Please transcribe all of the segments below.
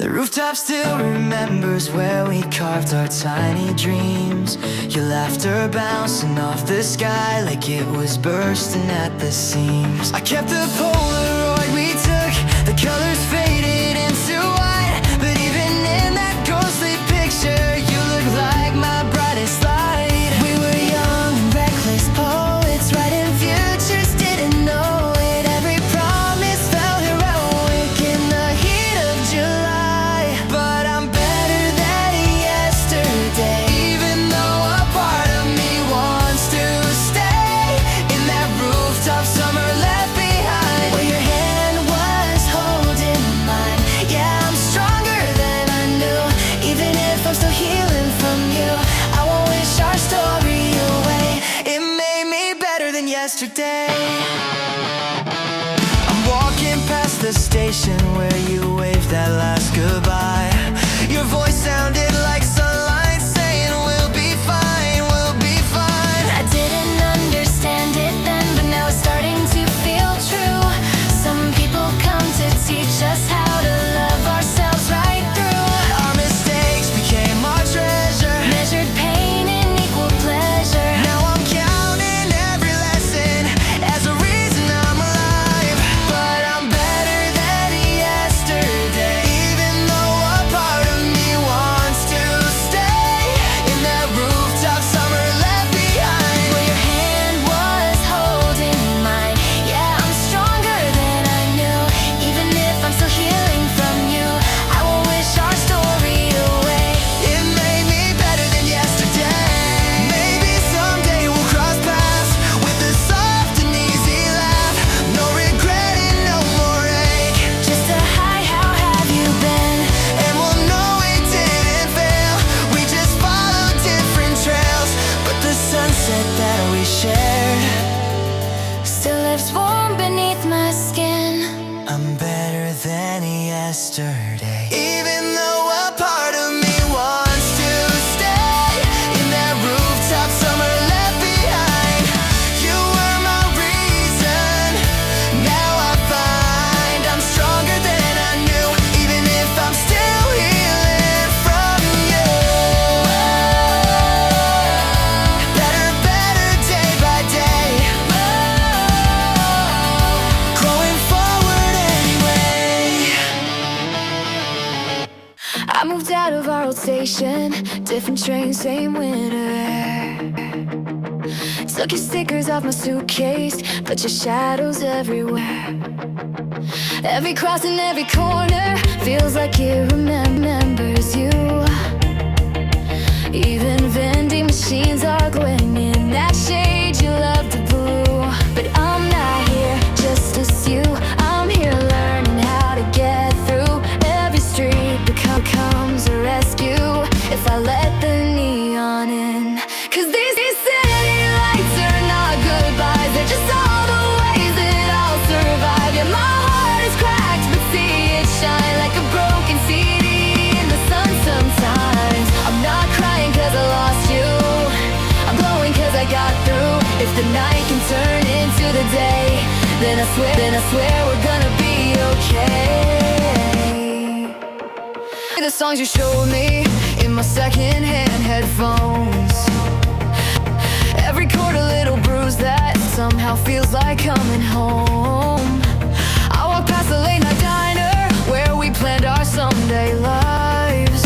The rooftop still remembers where we carved our tiny dreams. Your laughter bouncing off the sky like it was bursting at the seams. I kept the Polaroid we took, the colors faded into white. But even in that ghostly picture, you look like my brightest light. We were young and reckless poets, writing futures, didn't know it. Every promise felt heroic in the heat of July. But I'm better than yesterday, even though a part of me wants to stay in that rooftop summer left behind, where your hand was holding mine. Yeah, I'm stronger than I knew, even if I'm still healing from you. I won't wish our story away. It made me better than yesterday. I'm walking past the station where you waved that last goodbye. Your voice sounded like sunlight saying we'll be fine, we'll be fine. I didn't understand it then, but now it's starting to feel true. Some people come to teach us how to love ourselves right through. Our mistakes became our treasure, measured pain in equal pleasure. Now I'm counting every lesson as a reason I'm alive. But I'm better than yesterday, even though a part of me wants to stay in that rooftop summer left behind, where your hand was holding mine. Yeah, I'm stronger than I knew, even if I'm still healing from you. I won't wish our story away. It made me better than yesterday. Maybe someday we'll cross paths with a soft and easy laugh. No regret and no more ache, just a hi, how have you been? And we'll know we didn't fail, we just followed different trails. But the sunset that we shared still lives warm beneath my skin. I'm better than yesterday, even though a part of me wants to stay in that rooftop summer left behind. You were my reason, now I find I'm stronger than I knew, even if I'm still healing from you. Better, better day by day, growing forward anyway. I moved out of our old station, different train, same winner. Took your stickers off my suitcase, put your shadows everywhere. Every cross and every corner feels like it remembers you. Even vending machines are glowing in that shade you love, the blue. But I'm not here just to see you, I'm here learning how to get through. Every street becomes a rescue if I let the neon in. 'Cause these city lights are not goodbyes, they're just all the ways that I'll survive. Yeah, my heart is cracked, but see it shine like a broken CD in the sun sometimes. I'm not crying 'cause I lost you, I'm glowing 'cause I got through. If the night can turn into the day, then I swear we're gonna be okay. The songs you showed me in my secondhand headphones, every chord a little bruise that somehow feels like coming home. I walk past the late night diner where we planned our someday lives.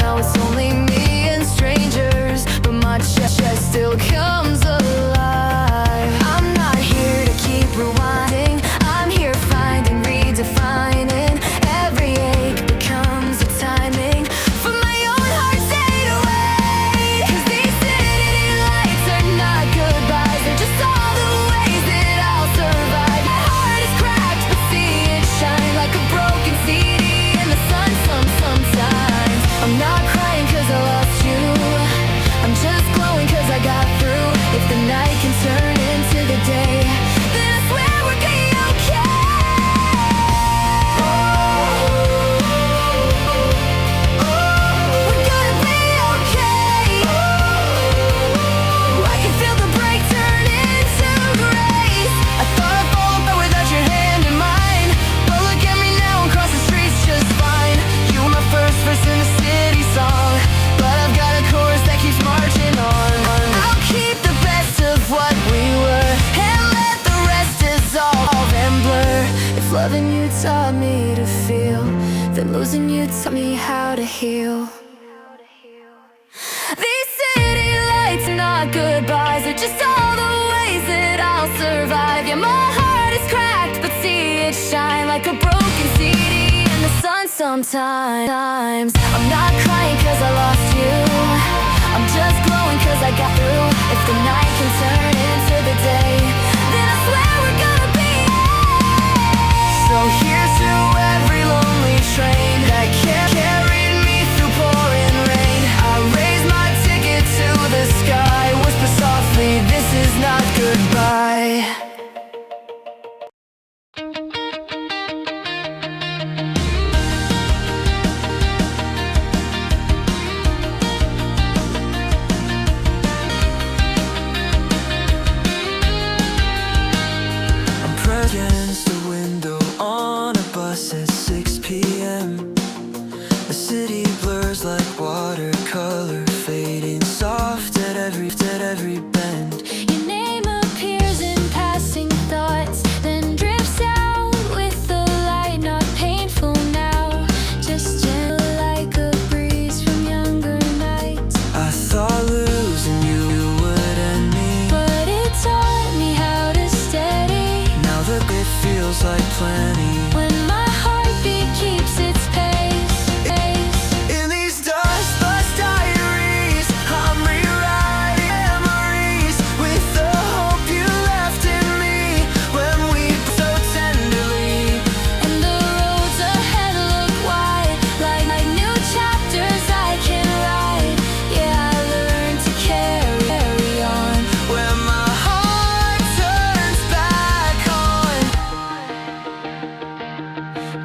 Now it's only me and strangers, but my chest still comes alive. I'm not here to keep rewinding, I'm here finding, redefining. Every ache becomes a timing for my own heart's fade away. 'Cause these city lights are not goodbyes, they're just all the ways that I'll survive. My heart is cracked, but see it shine like a broken CD in the sunset. Then losing you taught me how to heal. These city lights are not goodbyes, they're just all the ways that I'll survive. Yeah, my heart is cracked, but see it shine like a broken CD in the sun sometimes. I'm not crying cause I lost you, I'm just glowing cause I got through. If the night can turn into the day, then I swear we're gonna be. So here's to every lonely train that carried me through pouring rain. I raise my ticket to the sky, whisper softly, this is not goodbye. Against the window on a bus at 6 p.m. The city blurs like watercolor, fading soft at every bend. Your name appears in passing thoughts, then drifts out with the light, not painful now, just gentle like a breeze from younger nights. I thought losing you would end me, But it taught me how to steady. now that it feels like plenty. When my heartbeat keeps its pace. In these dust bus diaries, I'm rewriting memories with the hope you left in me when we so tenderly. And the roads ahead look wide, like new chapters I can write. Yeah, I learned to carry on. When my heart turns back on.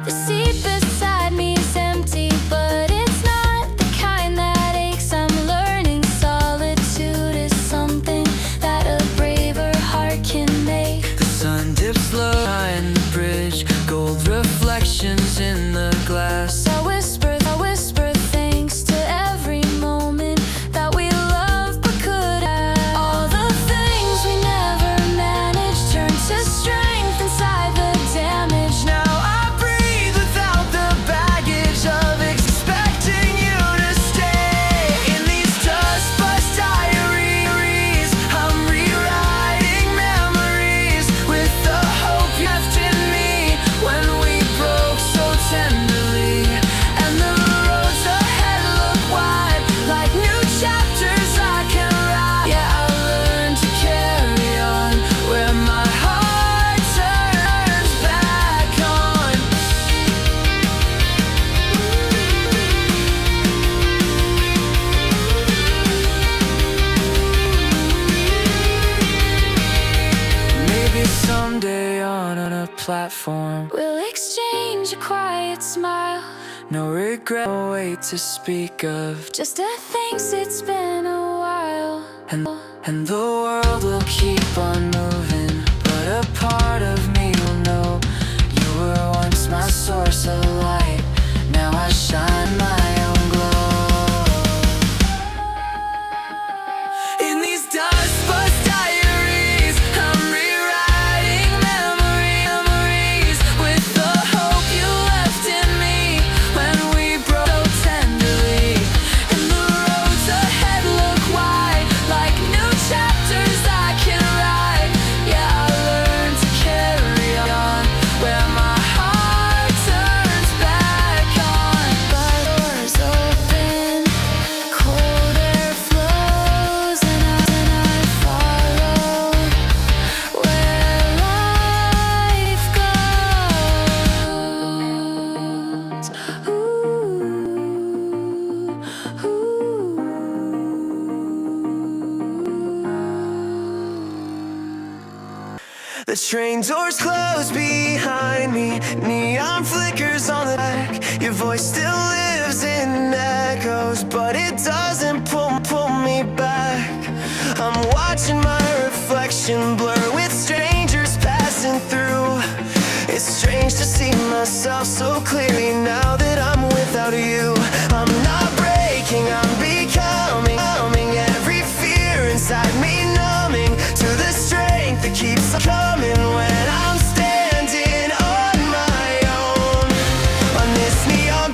The seat beside me is empty, but it's not the kind that aches. I'm learning solitude is something that a braver heart can make. The sun dips low behind the bridge, gold reflections in the glass. I whisper thanks to every moment that we loved but could have. All the things we never managed turn to strength inside the damage. Now I breathe without the baggage of expecting you to stay. In these dust bus diaries, I'm rewriting memories with the hope you left in me when we broke so tenderly. And the roads ahead look wide, like new chapters I can write. Yeah, I learned to carry on where my heart turns back on. Maybe someday on a platform, We'll exchange a quiet smile, no regret, no way to speak of. just a thanks, it's been a while. And the world will keep on moving, but a part of me will know you were once my source of light. Now I shine my own glow. In these dust bus diaries, I'm rewriting memories with the hope you left in me when we broke so tenderly. And the roads ahead look wide, like new chapters I can write. Yeah, I learned to carry on where my heart turns back on. But doors open, cold air flows, and I follow where life goes. The train doors close behind me, neon flickers on the back. Your voice still lives in echoes, but it doesn't pull me back. I'm watching my reflection blur with strangers passing through. It's strange to see myself so clearly now that I'm without you. I'm not breaking, I'm becoming. Every fear inside me numbing to the strength that keeps coming when I'm standing on my own on this neon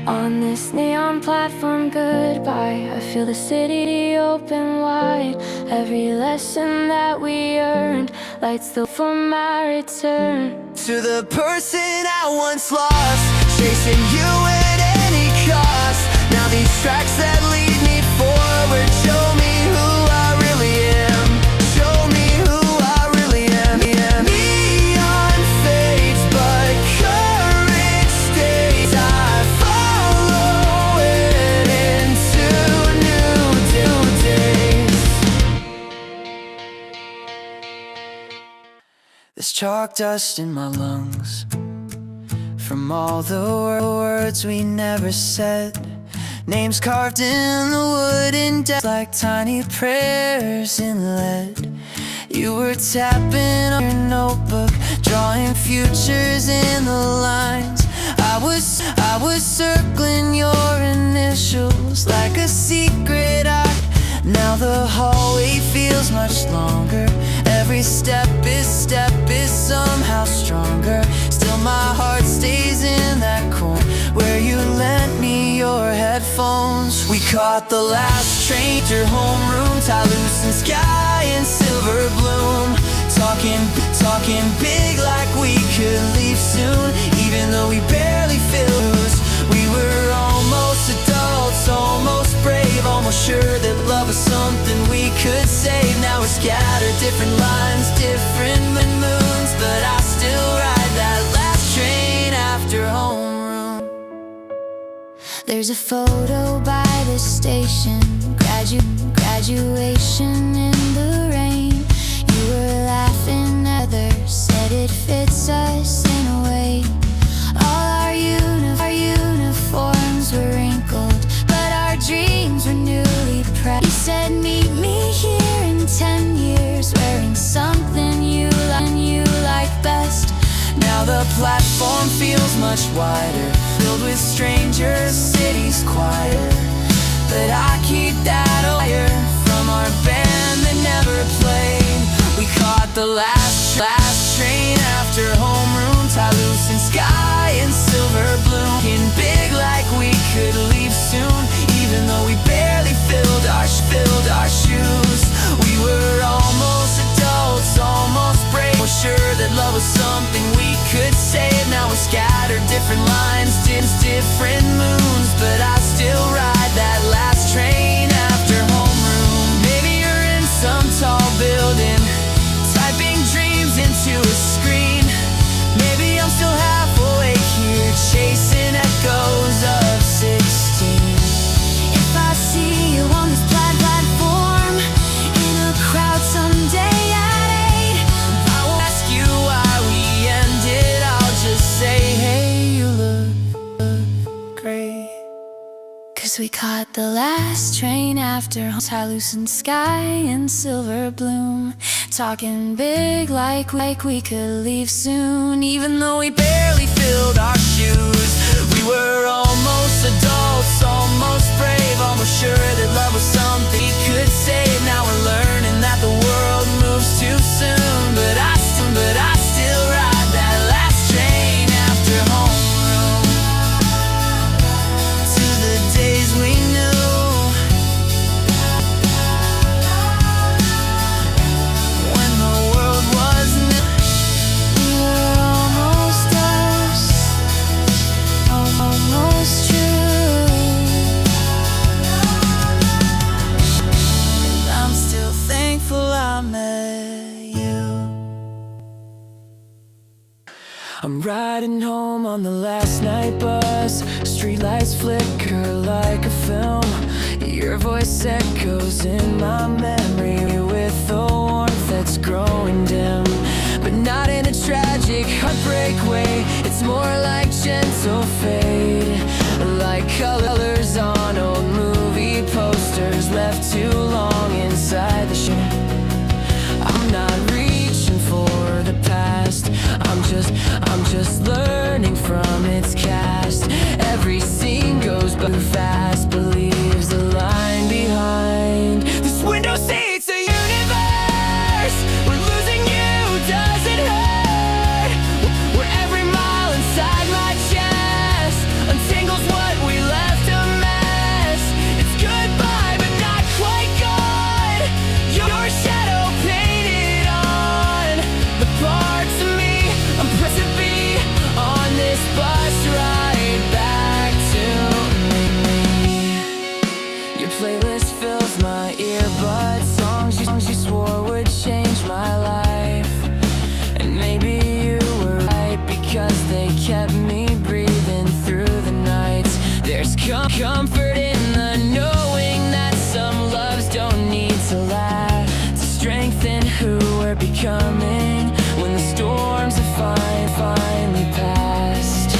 On this neon platform, goodbye. I feel the city open wide. Every lesson that we earned lights the for my return. To the person I once lost, chasing you at any cost. Now these tracks that lead me forward show me who I really am. Show me who I really am. Yeah. Neon fades, but courage stays. I follow it into new days. There's chalk dust in my lungs from all the words we never said. Names carved in the wooden desk like tiny prayers in lead. You were tapping on your notebook, drawing futures in the lines. I was circling your initials like a secret art. Now the hallway feels much longer. Every step is somehow stronger. Still my heart stays in that corner where you lent me your headphones. We caught the last train to your homeroom, Toulouse sky and silver bloom. Talking big like we could leave soon, even though we barely feel who's. We were almost adults, almost brave, almost sure that love was something we could save. Now we're scattered, different lines, different moons, but I still ride that last train after homeroom. There's a photo by the station, graduation in the rain. You were laughing, others said it fits us in a way. All our uniforms were wrinkled, but our dreams were newly pressed. You said meet me here in 10 years, wearing something you like best. Now the platform feels much wider, filled with strangers, cities quieter. But I keep that fire from our band that never played. We caught the last train after homeroom, Toulouse sky and silver bloom. In big like we could leave soon, even though we barely filled our shoes. We were almost adults, almost brave. We're sure that love was something we could save. Now we're scattered, different lines, different moons, but I still ride that last train after homeroom. Maybe you're in some tall building, typing dreams into a screen. Maybe I'm still half awake here, chasing echoes of 16. If I see you on this platform, in a crowd someday at 8, I won't ask you why we ended, I'll just say, hey, you look great. Cause we caught the last train after Toulouse sky and silver bloom. Talking big like we could leave soon, even though we barely filled our shoes. We were almost adults, almost brave, almost sure that love was something we could save. Now we're learning that the world moves too soon, but I still ride that last train after homeroom. To the days we knew, when the world was new. We were almost us, almost true. And I'm still thankful I met you. I'm riding home on the last night bus. Streetlights flicker like a film. Your voice echoes in my memory with the warmth that's growing dim, but not in a tragic heartbreak way. It's more like gentle fade, like colors on old movie posters left too long inside the shade. I'm not reaching for the past, I'm just learning from its cast. Every scene goes by fast, believes the line behind. This window seats a universe where losing you doesn't hurt, where every mile inside my chest untangles what we Comfort in the knowing that some loves don't need to last, to strengthen who we're becoming when the storms have finally passed.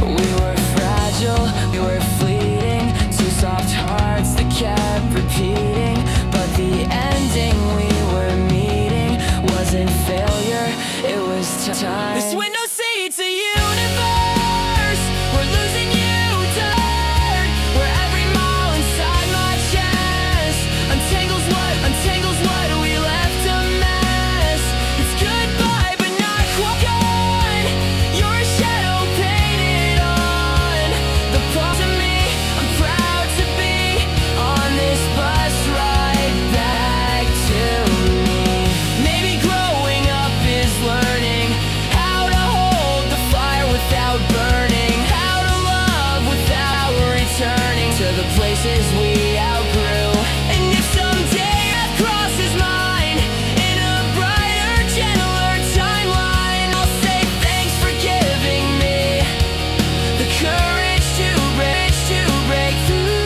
We were fragile, we were fleeting, two soft hearts that kept repeating, but the ending we were meeting wasn't failure, it was time. This window seat to universe, we're losing you, turn, where every mile inside my chest untangles what we left a mess. It's goodbye but not quite gone, you're a shadow painted on the part of me I'm proud to be on this bus ride back to me. Maybe growing up is learning how to hold the fire without burning, how to love without returning to the places we outgrew. And if someday that crosses mine in a brighter, gentler timeline, I'll say thanks for giving me the courage to break through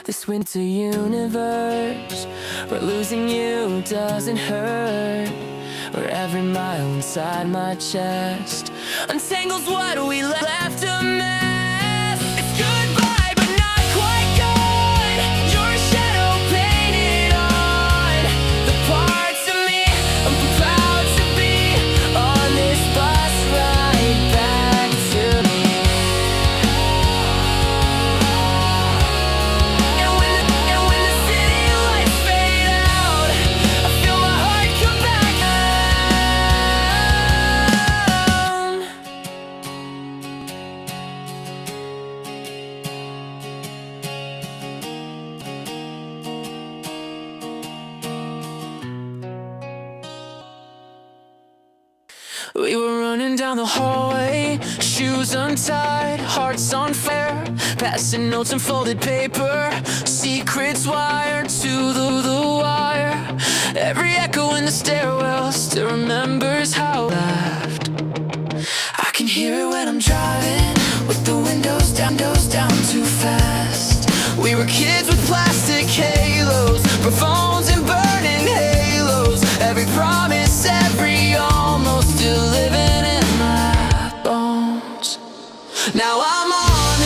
this winter universe. Where losing you doesn't hurt, where every mile inside my chest untangles what we left a mess. It's goodbye but not quite gone, you're a shadow painted on the parts of me I'm proud to be on this bus ride back to me. And when the city lights fade out, I feel my heart come back down. We were running down the hallway, shoes untied, hearts on fire, passing notes and folded paper, secrets wired to the wire. Every echo in the stairwell still remembers how I laughed. I can hear it when I'm driving, with the windows down too fast. We were kids with plastic halos, for phones and burning halos. Every promise, every almost, still living in my bones. Now I'm on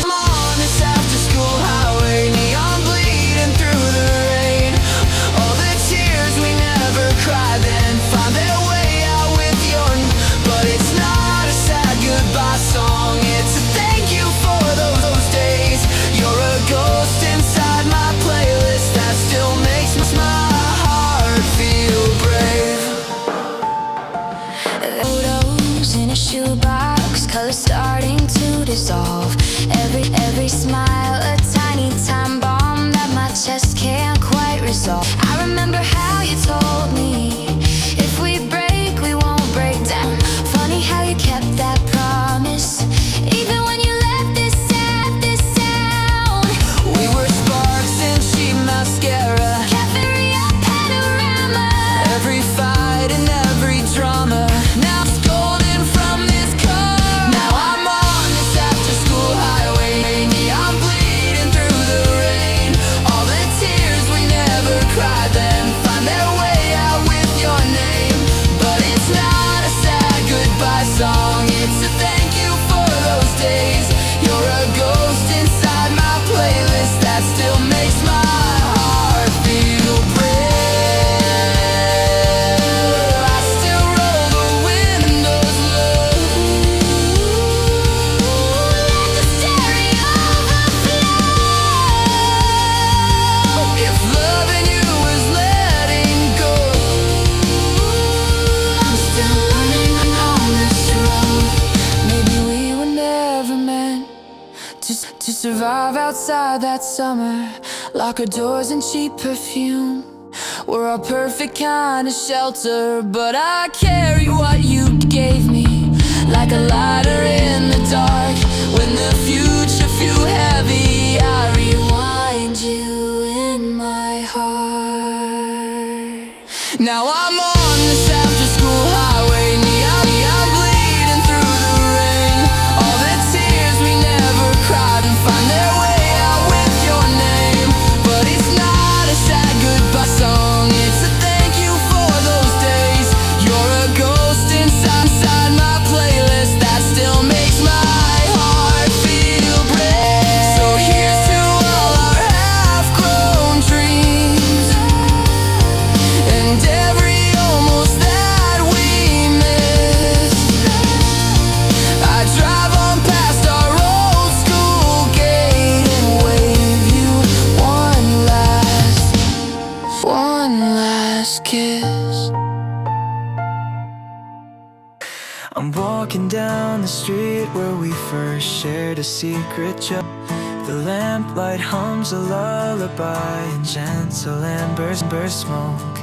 this after school highway, neon bleeding through the rain. All the tears we never cried then find their way out with your but it's not a sad goodbye song, it's a thank you for those days. You're a ghost inside my playlist that still makes my heart feel brave. Photos in a shoebox, colors starting to dissolve. Every smile a tiny time bomb that my chest can't quite resolve. I remember how you told me if we break, we won't break down. Funny how you kept that promise, even when you let this sound. We were sparks in cheap mascara, cafeteria panorama. Every fight and every drama now it's golden from this car. Now I'm on this after school highway, neon bleeding through the rain. All the tears we never cried then find their way out with your name. But it's not a sad goodbye song, it's a thank you for those days. You're a ghost inside my playlist that still makes my heart feel brave. I still roll the windows low, let the stereo overflow. If loving you is letting go, I'm still running on this road. Maybe we were never meant to survive outside that summer. Lock our doors and cheap perfume. We're a perfect kind of shelter, but I carry what you gave me like a lighter in the dark. When the future feel heavy, I rewind you in my heart. Now I'm on this after school highway, neon bleeding through the rain. All the street where we first shared a secret joke. The lamplight hums a lullaby in gentle amber smoke.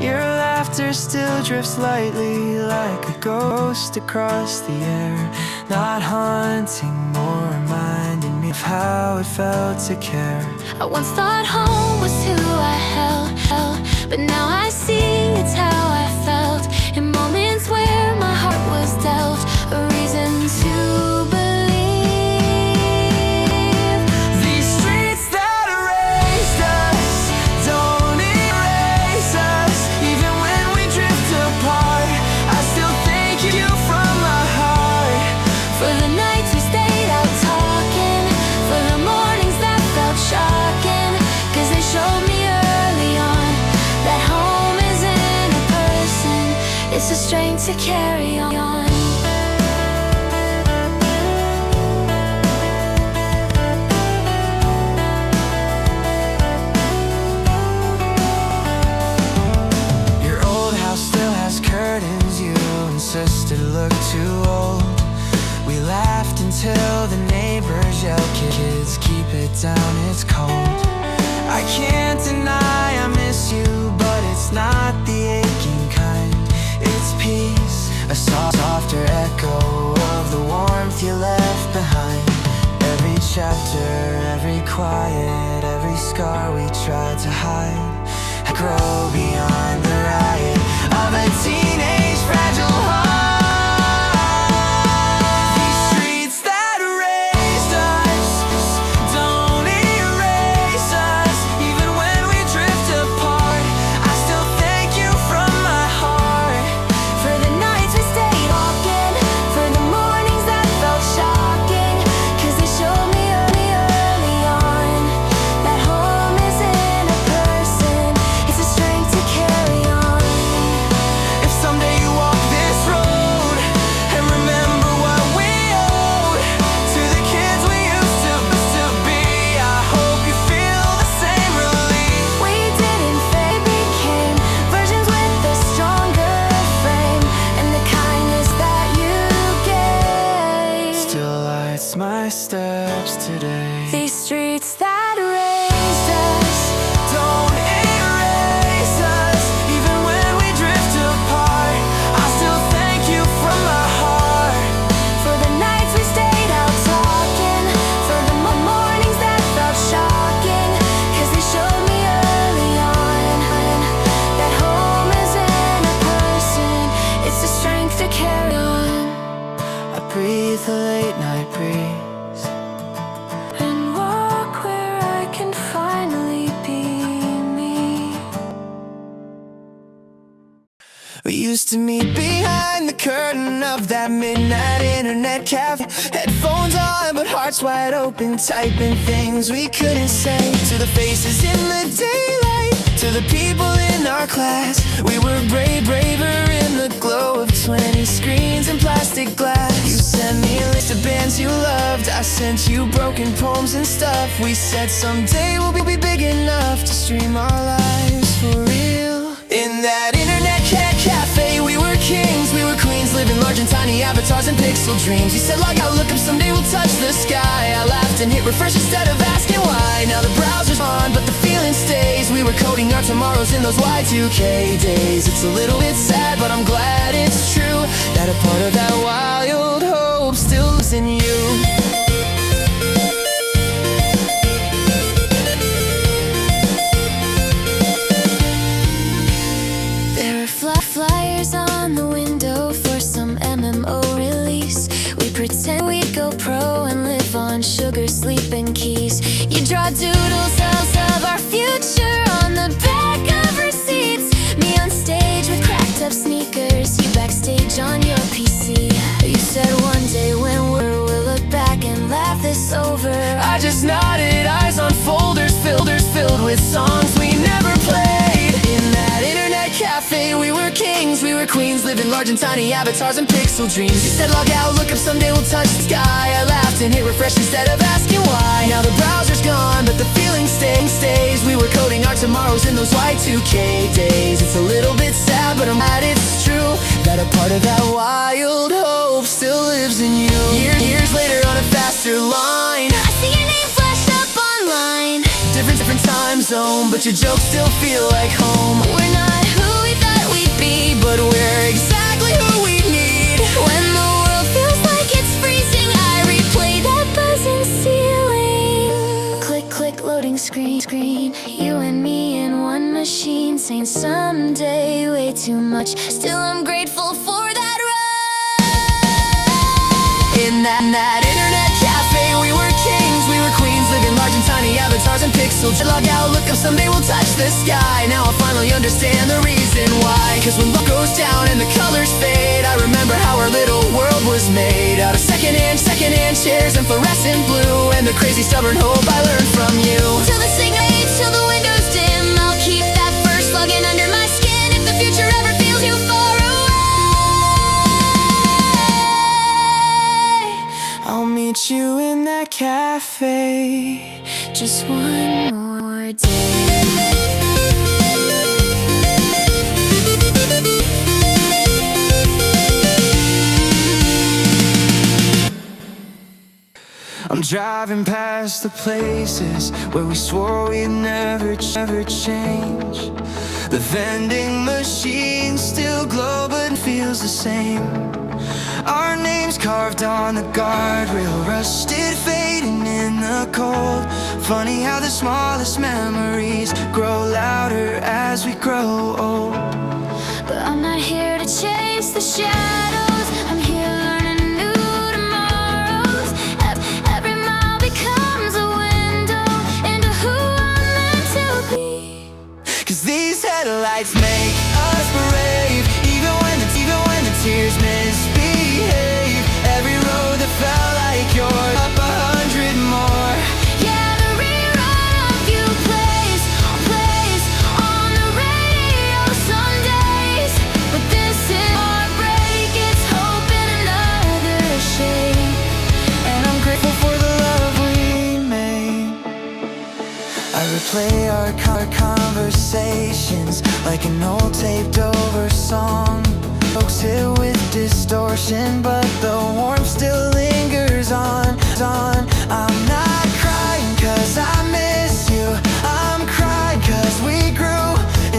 Your laughter still drifts lightly like a ghost across the air, not haunting more, reminding me of how it felt to care. I once thought home was who I held, but now I see it's how I felt. In moments where my heart was dealt a reason to believe. These streets that erased us don't erase us. Even when we drift apart, I still thank you from my heart. For the nights we stayed out talking, for the mornings that felt shocking, 'cause they showed me early on that home isn't a person, it's the strength to carry on. Your old house still has curtains you insisted look too old. We laughed until the neighbors yelled, "Kids, keep it down, it's cold." I can't deny I miss you, but it's not the aching kind. It's peace, a softer echo of the warmth you left behind. Every chapter, every quiet, every scar we tried to hide, grow beyond the riot of a teenage fragile heart. These streets that erased us don't erase us. Even when we drift apart, I still thank you from my heart. For the nights we stayed walking, for the mornings that felt shocking, 'cause they showed me early on that home isn't a person, it's the strength to carry on. If someday you walk this road and remember what we owed to the kids we used to be, I hope you feel the same relief. We didn't fade, became versions with a stronger frame, and the kindness that you gave Still lights my steps today. these streets that raised us. Don't erase us. Even when we drift apart, I still thank you from my heart. For the nights we stayed out talking, for the mornings that felt shocking, 'cause they showed me early on that home isn't a person, it's the strength to carry on. I breathe the late night breeze. And walk where I can finally be me. We used to meet behind the curtain of that midnight internet cafe. Headphones on, but hearts wide open, typing things we couldn't say. To the faces in the daylight, to the people in our class, we were braver in the glow of 20 screens and plastic glass. You sent me a list of bands you loved, I sent you broken poems and stuff. We said someday we'll be big enough to stream our lives for real. In that internet cafe, we were kings, we were queens, living large and tiny avatars and pixel dreams. You said log out, look up, someday we'll touch the sky. I laughed and hit refresh instead of asking why. Now the browser's on, but the feeling stays. We were coding our tomorrows in those Y2K days. It's a little bit sad, but I'm glad it's true, that a part of that wild hope still lives in you. There are flyers on the window for some MMO release. We pretend we'd go pro and live on sugar, sleep, and keys. You draw doodles of our future on the back of receipts. Me on stage with cracked up sneakers, you backstage on your PC. You said one day when we'll look back and laugh this over. I just nodded, eyes on folders filled with songs we never played. In that internet cafe, we were kings, we were queens, living large and tiny avatars and pixel dreams. You said log out, look up, someday we'll touch the sky. I laughed and hit refresh instead of asking why. Now the browser's gone, but the feeling stays. We were coding our tomorrows in those Y2K days. It's a little bit sad, but I'm glad it's true, that that a part of that wild hope still lives in you. Years later on a faster line, I see your name flash up online. different time zone, but your jokes still feel like home. We're not who we thought we'd be, But we're exactly who we need. when the world feels like it's freezing, I replay that buzzing ceiling. Click, click, loading screen. You and me in one machine, saying someday way too much. Still I'm grateful for that ride. In that internet cafe, we were kings, we were queens, living large and tiny avatars and pixels. Log out, look up, someday we'll touch the sky. Now I finally understand the reason why. Cause when love goes down and the colors fade, I remember how our little world was made out of secondhand chairs and fluorescent blue, and the crazy stubborn hope I learned from you. Till the signal fades, till the windows dim, I'll keep that first login under my skin. If the future ever feels too far away, I'll meet you in that cafe. just one more day. I'm driving past the places where we swore we'd never change. The vending machines still glow but it feels the same. Our names carved on the guardrail, rusted, fading in the cold. Funny how the smallest memories grow louder as we grow old. But I'm not here to chase the shadows, I'm here learning new tomorrows. Every mile becomes a window into who I'm meant to be. Cause these headlights make us brave, even when the tears misbehave. Every road that felt like yours, up 100 more. Yeah, the rerun of you plays on the radio some days. But this is heartbreak, it's hope in another shape. And I'm grateful for the love we made. I replay our conversations like an old taped over song. Folks hit with distortion, but the warmth still lingers on. I'm not crying cause I miss you, I'm crying cause we grew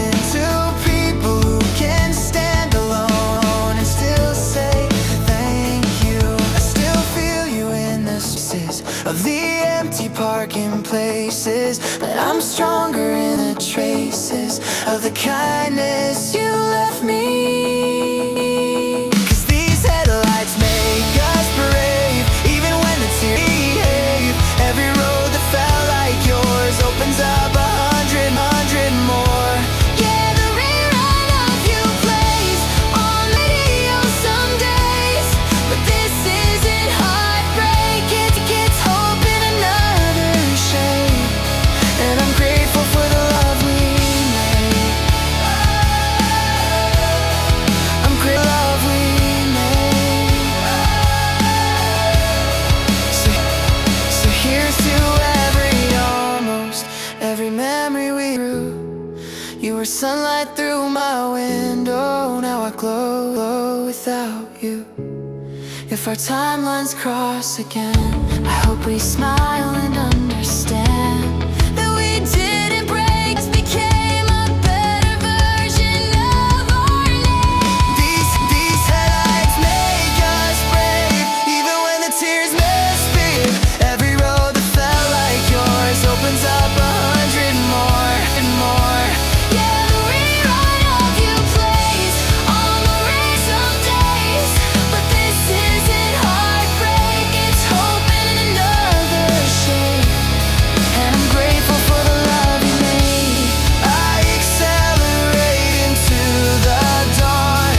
into people who can stand alone and still say thank you. I still feel you in the spaces of the empty parking places, but I'm stronger in the traces of the kindness you left me. Cause these headlights make us brave, even when the tears behave. Every road that felt like yours opens up 100 more. Yeah, the rerun of you plays on the radio some days. But this isn't heartbreak, it's hope in another Shape. And I'm grateful for the love we made. I'm grateful for the love we made. So here's to every memory we grew. You were sunlight through my window, now I glow without you. If our timelines cross again, I hope we smile and understand that we didn't break, just became a better version of our name. These headlights make us brave, even when the tears misbehave. Every road that felt like yours opens up 100 more. Yeah, the rerun of you plays on the radio some days. But this isn't heartbreak, it's hope in another shape. And I'm grateful for the love you made. I accelerate into the dawn,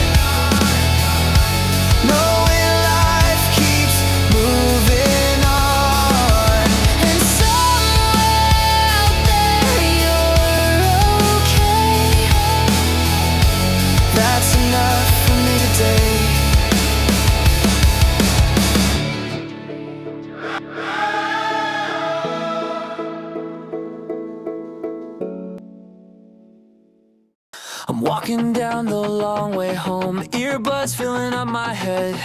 knowing life keeps moving I'm walking down the long way home, earbuds filling up my head.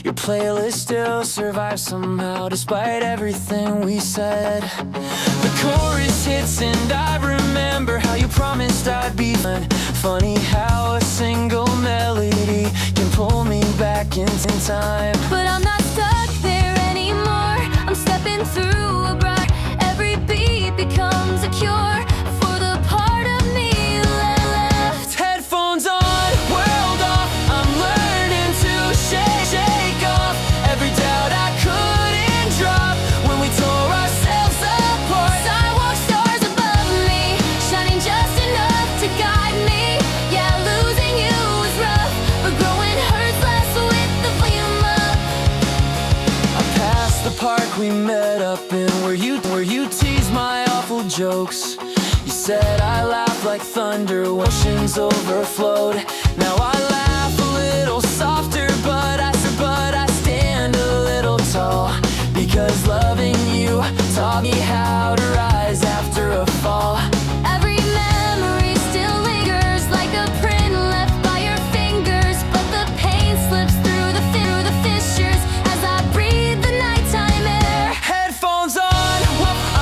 Your playlist still survives somehow, despite everything we said. The chorus hits and I remember how you promised I'd be fun. Funny how a single melody can pull me back in time. But I'm not stuck there anymore. I'm stepping through a bright. Every beat becomes a cure for the part of me left. Headphones on, world off. I'm learning to shake off every doubt I couldn't drop when we tore ourselves apart. Sidewalk stars above me, shining just enough to guide me. Yeah, losing you was rough, but growing hurts less with the volume up. I passed the park we met up in, where you teased my awful jokes. You said I laughed like thunder when oceans overflowed. Now I laugh a little softer, but I stand a little tall, because loving you taught me how to rise after a fall. Every memory still lingers like a print left by your fingers, but the pain slips through the fissures as I breathe the nighttime air. Headphones on,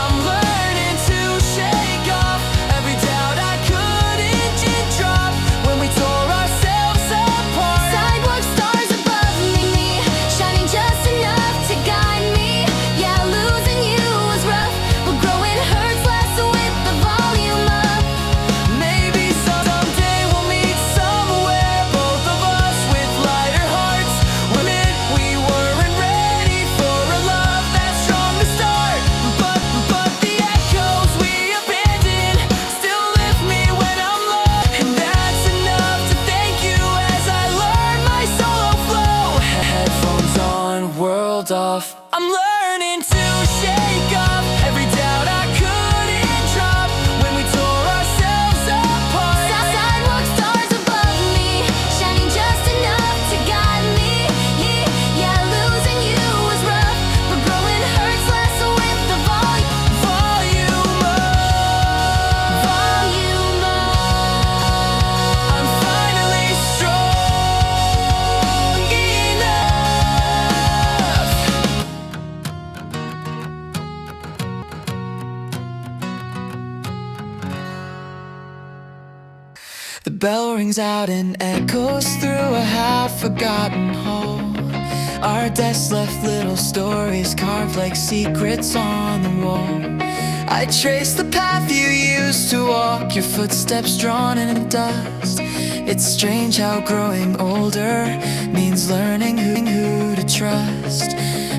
I'm learning to shake off every doubt I couldn't drop when we tore ourselves apart. Sidewalk stars above me, shining just enough to guide me. Yeah, losing you was rough, but growing hurts less with the volume up. Maybe someday we'll meet somewhere, both of us with lighter hearts. We admit we weren't ready for a love that strong to start, but the echoes we abandoned still lift me when I'm low, and that's enough to thank you as I learn my solo flow. Headphones on, world off. I'm learning to shake off every doubt I couldn't drop when we tore ourselves apart. Sidewalk stars above me, shining just enough to guide me. Yeah, losing you was rough, but growing hurts less with the volume up. I'm finally strong enough. The bell rings out and echoes through a half-forgotten hall. Our desks left little stories carved like secrets on the wall. I trace the path you used to walk, your footsteps drawn in the dust. It's strange how growing older means learning who to trust.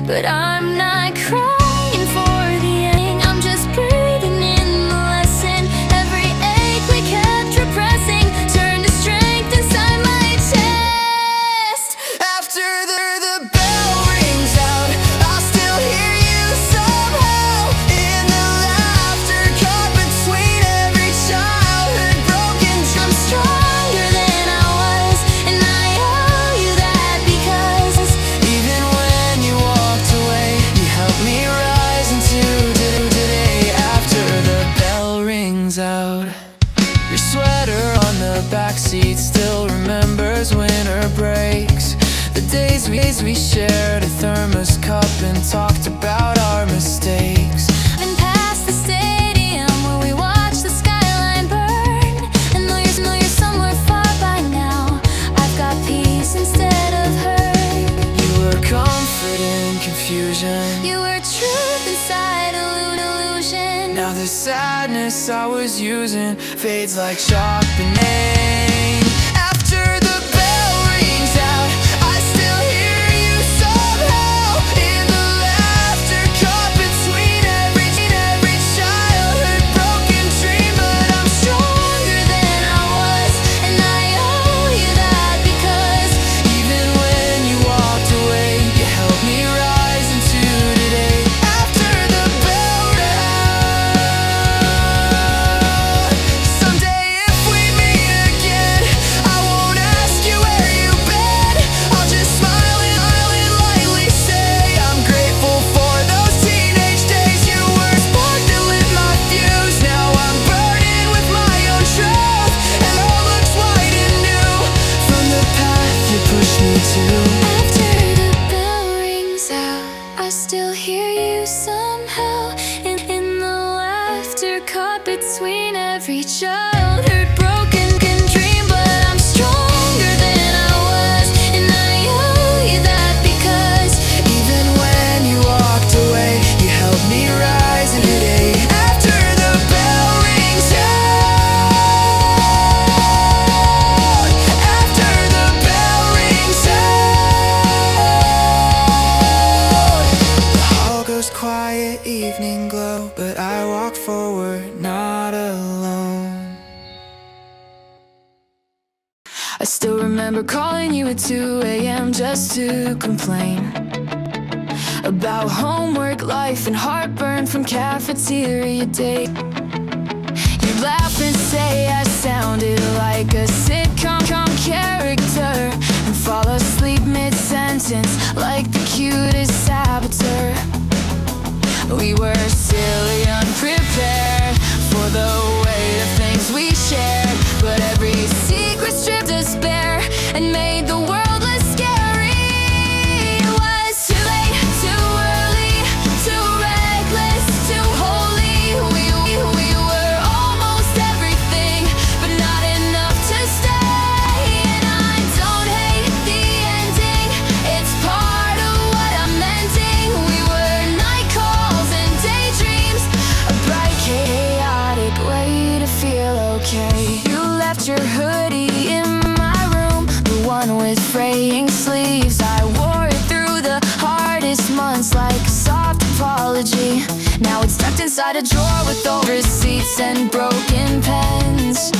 But I'm not crying for the ending, I'm just breathing in the lesson. Every ache we kept repressing turned to strength inside my chest. After the bell rings out, I'll still hear you somehow in the laughter caught between every childhood broken dream. I'm stronger than I was, and I owe you that, because Even when you walked away, you helped me rise into today. After the bell rings out, your sweater on the backseat still remembers winter breaks. The days we shared a thermos cup and talked about our mistakes. been past the stadium where we watched the skyline burn. And though you're somewhere far by now, I've got peace instead of hurt. You were comfort in confusion. You were truth inside illusion. Now the sadness I was using fades like sharpening. After the bell rings out, I still hear you somehow in the laughter caught between every childhood broken dream. But I'm stronger than I was, and I owe you that, because even when you walked away, you helped me rise into today. After the bell rang out, someday if we meet I still hear you somehow in the laughter caught between every childhood broken dream. But I'm stronger than I was, and I owe you that, because Even when you walked away, you helped me rise in the day. After the bell rings out, after the bell rings out, the hall goes quiet, evening glow, but I walk forward, not alone. I still remember calling you at 2 a.m. just to complain about homework, life, and heartburn from cafeteria day. You laugh and say I sounded like a sitcom character, and fall asleep mid-sentence like the cutest saboteur. We were silly, unprepared for the weight of things we shared, but every secret stripped despair and made the world less scary. It was too late, too early, too reckless, too holy. We were almost everything, but not enough to stay. And I don't hate the ending, it's part of what I'm mending. We were night calls and daydreams, a bright chaotic way to feel okay. You left your hoodie in my room, the one with fraying sleeves. I wore it through the hardest months like a soft apology. Now it's tucked inside a drawer with old receipts and broken pens.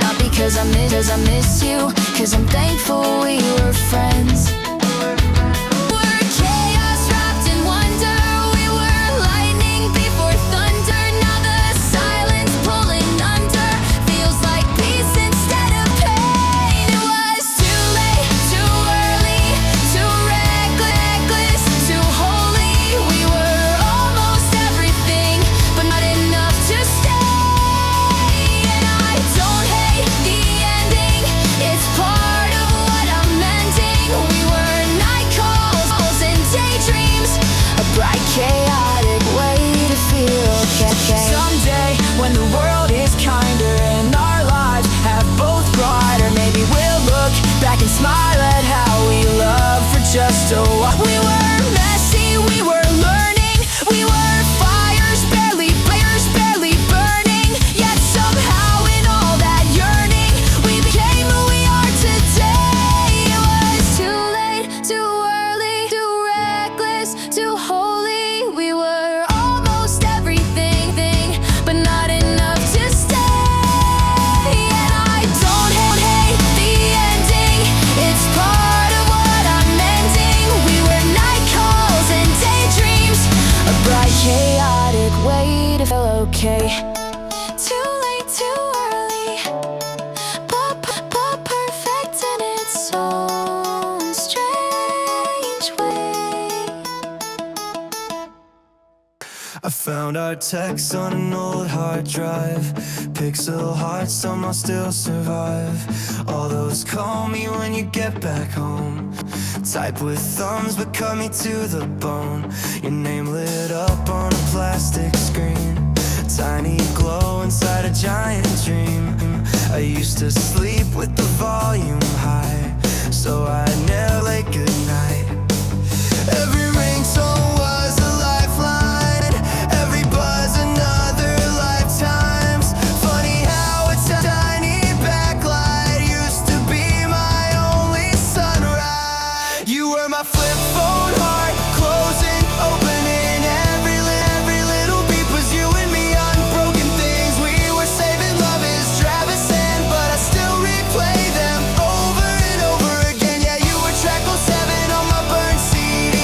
Not because I miss you, 'cause I'm thankful we were friends. We're chaos wrapped in wonder, we were lightning before thunder. Now the silence pulling under feels like peace instead of pain. It was too late, too early, too reckless, too holy. We were almost everything, but not enough to stay. And I don't hate the ending, it's part of what I'm mending. We were night calls and daydreams, a bright chaotic way to feel okay. Someday when the world is kinder and our lives have both brighter, maybe we'll look back and smile at how we loved for just a while. We were messy, we were learning, we were fires barely burning, yet somehow in all that yearning we became who we are today. It was too late, too early, too reckless, too holy. We were almost everything, but not enough to stay. And I don't hate the ending, it's part of what I'm mending. We were night calls and daydreams, a bright chaotic way to feel okay. Too late, too early, but perfect in its own strange way. I found our texts on an old hard drive. Pixel hearts somehow still survive. All those call me when you get back home. Type with thumbs but cut me to the bone. Your name lit up on a plastic screen. Tiny glow inside a giant dream. I used to sleep with the volume high, so I never lay goodnight. Every ringtone was a lifeline, every buzz another lifetime's. Funny how a tiny backlight used to be my only sunrise. You were my flip phone heart, closing, opening, every little beat was you and me. Unbroken things we were saving, love is Travis and, but I still replay them over and over again. Yeah, you were track 07 on my burned CD.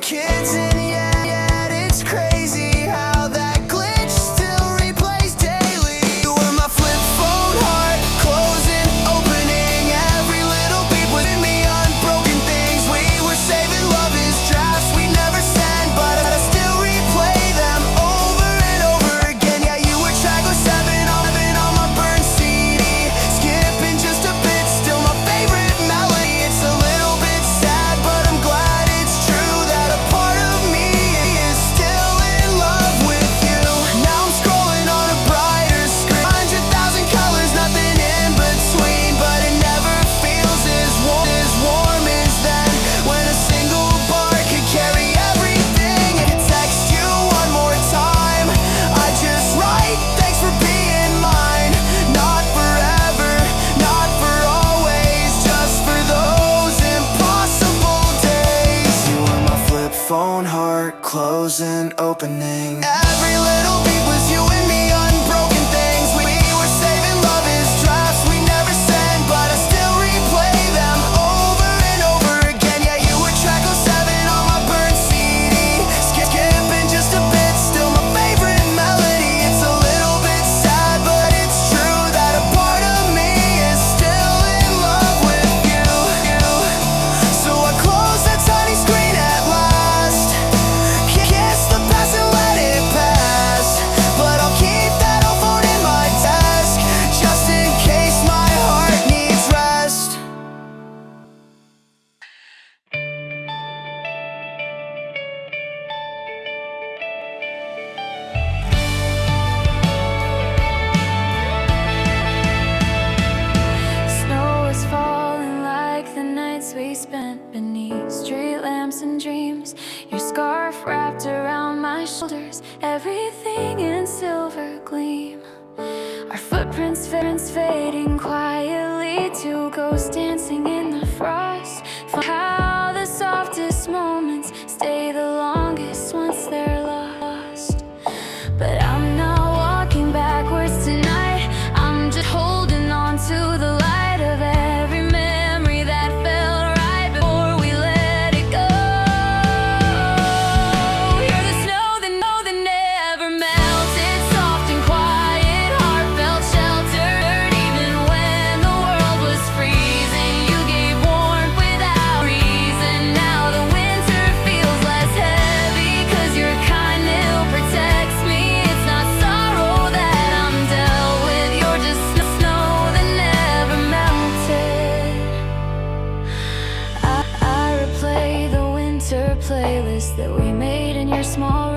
kids, and yet it's crazy how that glitch still replays daily. You were my flip phone heart, closing, opening. Every little beat was in me, unbroken things. We were saving love is drafts we never sent, but I still replay them over and over again. Yeah, you were track 07 on my burn CD, skipping just a bit, still my favorite melody. It's a little bit sad, but I'm glad it's true that a part of me is still in love with you. Now I'm scrolling on a brighter screen, 100,000 colors, nothing in between, but it never feels as warm as then, when a single bar could carry everything. I could text you one more time, I just write, thanks for being mine. Not forever, not for always, just for those impossible days. You were my flip phone heart, closing, opening. Every little beat was you and me, unbroken things. We were saving love is drafts we never sent, but I still replay them over and over again. Yeah, you were track 07 on my burn CD, skipping just a bit, still my favorite melody. It's a little bit sad, but it's true that a part of me is still in love with you. So I close that tiny screen at last, kiss the past and let it pass, but I'll keep that old phone in my desk, just in case my heart needs rest. Snow is falling like the nights we spent beneath street lamps and dreams. Your scarf wrapped around my shoulders, everything in silver gleam. Our footprints fading quietly to ghosts dancing in the frost. For how the softest moments stay the longest once they're lost. But I'm not walking backwards tonight, I'm just holding on to the light of every memory that felt right before we let it go. You're the snow that never melted, soft and quiet, heartfelt, sheltered. Even when the world was freezing, you gave warmth without reason. Now the winter feels less heavy, 'cause your kind still protects me. It's not sorrow that I'm dealt with, you're just snow that never melted. I replay the winter playlist that we made in your small